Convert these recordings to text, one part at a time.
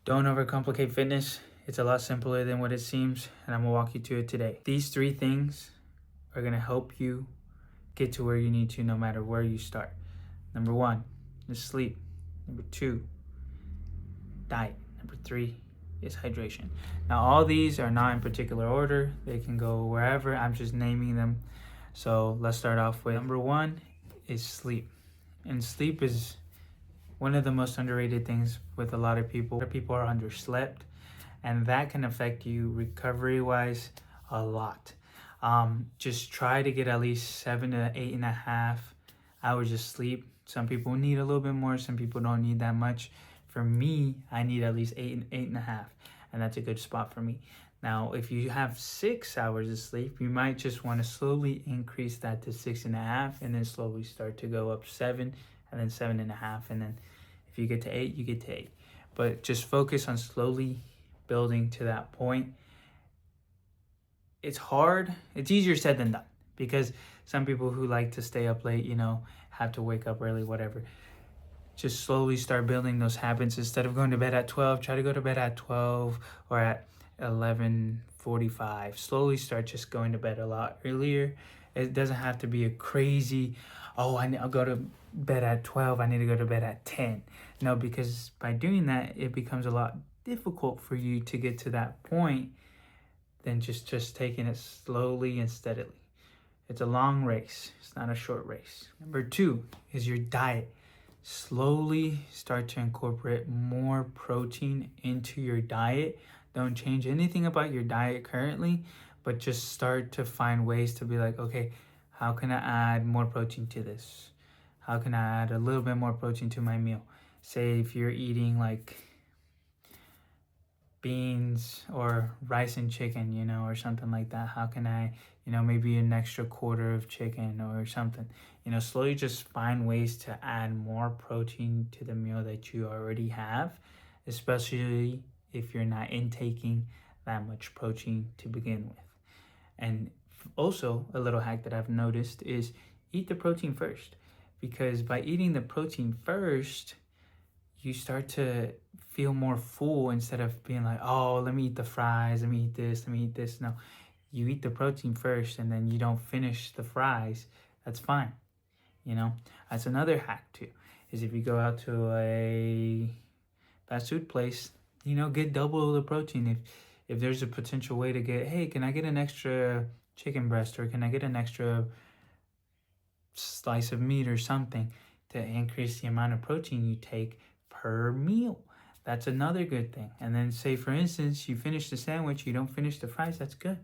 Don't overcomplicate fitness. It's a lot simpler than what it seems, and I'm gonna walk you through it today. These three things are gonna help you get to where you need to no matter where you start. Number one is sleep. Number two, diet. Number three is hydration. Now, all these are not in particular order. They can go wherever. I'm just naming them. So let's start off with number one is sleep. And sleep is one of the most underrated things with a lot of people. A lot of people are underslept, and that can affect you recovery wise a lot. Just try to get at least 7 to 8.5 hours of sleep. Some people need a little bit more, some people don't need that much. For me, I need at least 8.5, and that's a good spot for me. Now, if you have 6 hours of sleep, you might just want to slowly increase that to 6.5, and then slowly start to go up 7, and then 7.5, and then if you get to 8, you get to 8. But just focus on slowly building to that point. It's hard. It's easier said than done, because some people who like to stay up late, have to wake up early, whatever. Just slowly start building those habits. Instead of going to bed at 12, try to go to bed at 12 or at 11:45. Slowly start just going to bed a lot earlier. It doesn't have to be a crazy, I'll go to bed at 12, I need to go to bed at 10. No, because by doing that, it becomes a lot difficult for you to get to that point than just taking it slowly and steadily. It's a long race. It's not a short race. Number two is your diet. Slowly start to incorporate more protein into your diet. Don't change anything about your diet currently, but just start to find ways to be like, okay, how can I add more protein to this? How can I add a little bit more protein to my meal? Say if you're eating like beans or rice and chicken, or something like that. How can I, maybe an extra quarter of chicken or something? Slowly just find ways to add more protein to the meal that you already have, especially if you're not intaking that much protein to begin with. And also, a little hack that I've noticed is eat the protein first, because by eating the protein first, you start to feel more full instead of being like, oh, let me eat the fries, let me eat this, let me eat this. No, you eat the protein first and then you don't finish the fries. That's fine. That's another hack too, is if you go out to a fast food place, get double the protein. If there's a potential way to get, hey, can I get an extra chicken breast, or can I get an extra slice of meat or something to increase the amount of protein you take per meal? That's another good thing. And then say, for instance, you finish the sandwich, you don't finish the fries, that's good.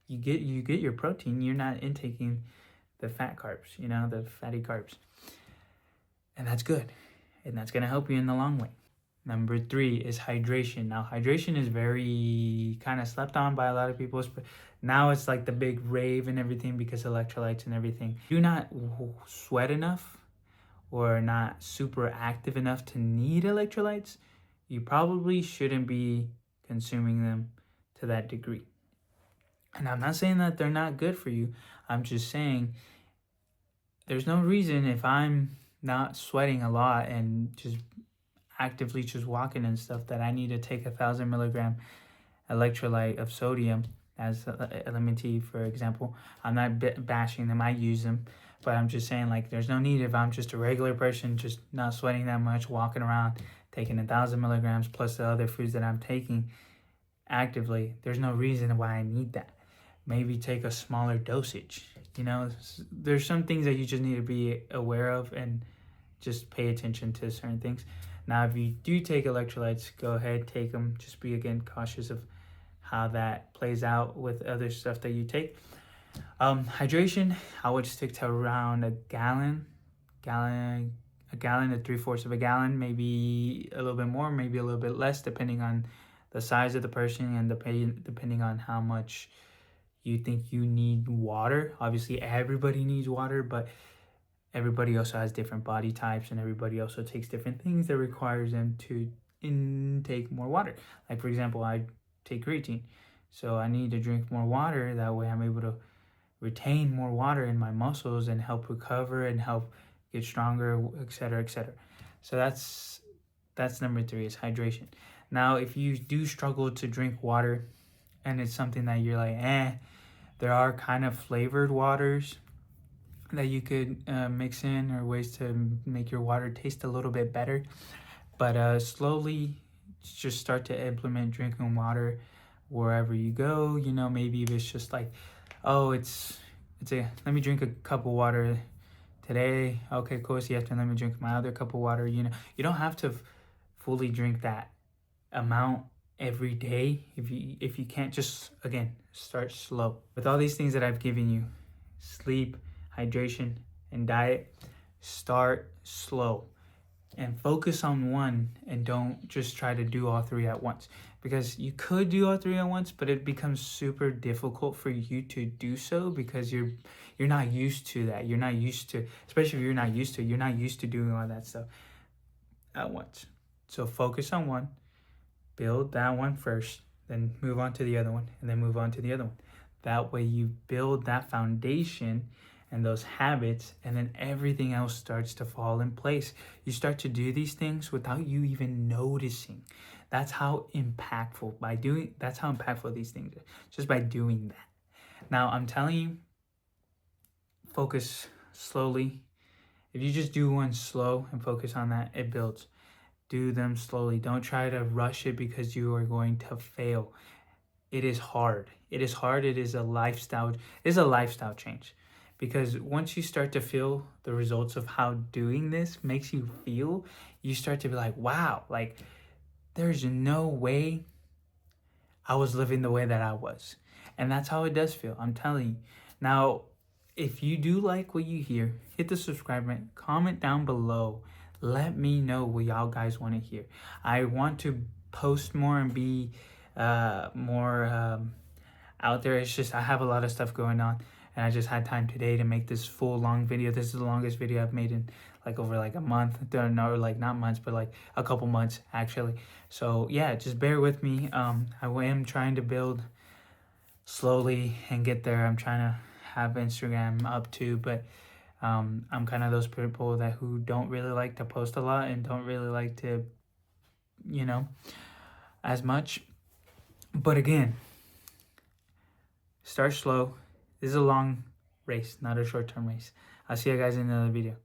You get your protein, you're not intaking the fat carbs, the fatty carbs. And that's good. And that's going to help you in the long way. Number three is hydration. Now, hydration is very kind of slept on by a lot of people. Now it's like the big rave and everything because electrolytes and everything. Do not sweat enough or not super active enough to need electrolytes, you probably shouldn't be consuming them to that degree. And I'm not saying that they're not good for you. I'm just saying there's no reason, if I'm not sweating a lot and just actively just walking and stuff, that I need to take 1,000 milligram electrolyte of sodium as LMNT, for example. I'm not bashing them. I use them. But I'm just saying, like, there's no need if I'm just a regular person, just not sweating that much, walking around, taking 1,000 milligrams plus the other foods that I'm taking actively. There's no reason why I need that. Maybe take a smaller dosage. There's some things that you just need to be aware of and just pay attention to certain things. Now, if you do take electrolytes, go ahead, take them. Just be, again, cautious of how that plays out with other stuff that you take. Hydration, I would stick to around a gallon to 3/4 of a gallon, maybe a little bit more, maybe a little bit less, depending on the size of the person and depending on how much you think you need water. Obviously, everybody needs water, but everybody also has different body types, and everybody also takes different things that requires them to intake more water. Like, for example, I take creatine, so I need to drink more water. That way I'm able to retain more water in my muscles and help recover and help get stronger, etc., etc. So that's number three, is hydration. Now, if you do struggle to drink water and it's something that you're like, there are kind of flavored waters that you could mix in, or ways to make your water taste a little bit better. But slowly just start to implement drinking water wherever you go. You know, maybe if it's just like, oh, let me drink a cup of water today. Okay, cool. So you have to let me drink my other cup of water. You know, you don't have to fully drink that amount every day. If you can't, just again start slow. With all these things that I've given you, sleep, hydration, and diet, start slow and focus on one, and don't just try to do all three at once, because you could do all three at once, but it becomes super difficult for you to do so because you're not used to that. You're not used to, especially if you're not used to doing all that stuff at once. So focus on one, build that one first, then move on to the other one, and then move on to the other one. That way you build that foundation and those habits, and then everything else starts to fall in place. You start to do these things without you even noticing. That's how impactful these things are, just by doing that. Now, I'm telling you, focus slowly. If you just do one slow and focus on that, it builds. Do them slowly. Don't try to rush it, because you are going to fail. It is hard. It is hard. It is a lifestyle change. Because once you start to feel the results of how doing this makes you feel, you start to be like, wow, like there's no way I was living the way that I was. And that's how it does feel. I'm telling you. Now, if you do like what you hear, hit the subscribe button, comment down below. Let me know what y'all guys want to hear. I want to post more and be more out there. It's just I have a lot of stuff going on, and I just had time today to make this full long video. This is the longest video I've made in over a month. No, not months, but a couple months actually. So yeah, just bear with me. I am trying to build slowly and get there. I'm trying to have Instagram up too, but I'm kind of those people who don't really like to post a lot and don't really like to, as much. But again, start slow. This is a long race, not a short-term race. I'll see you guys in another video.